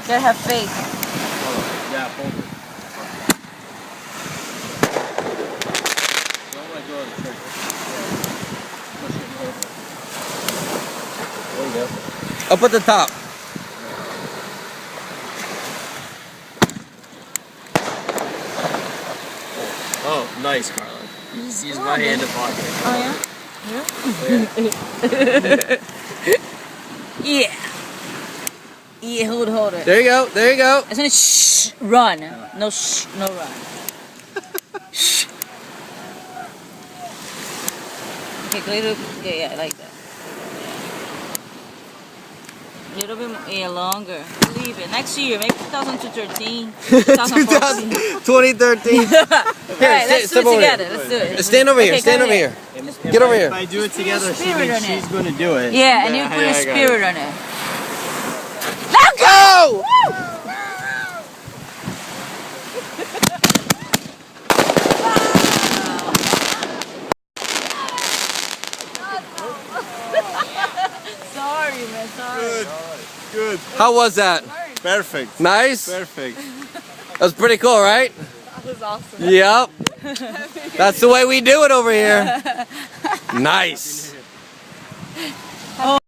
Gotta have faith. Yeah, both. Don't let go of the trigger. Push it forward. There you go. Up at the top. Oh, nice, Carla. Use my hand to block it. Oh yeah? Yeah. Yeah, hold it. There you go. There you go. It's only shh, run. No shh, no run. Shh. Okay, go little, yeah, like that. A little bit more, yeah, longer. Leave it. Next year, maybe 2013, 2014. 2013. Alright, let's do it together. Let's do it. Stand over here. Okay, Stand go over ahead. here. Get over here. If I do it together, she spirit thinks on it. she's going to do it. Yeah, and you put a I got spirit it. on it. Let go! Go! Sorry, man, sorry. Good. Good. How was that? Perfect. Nice? Perfect. That was pretty cool, right? That was awesome. Yep. That's the way we do it over here. Nice.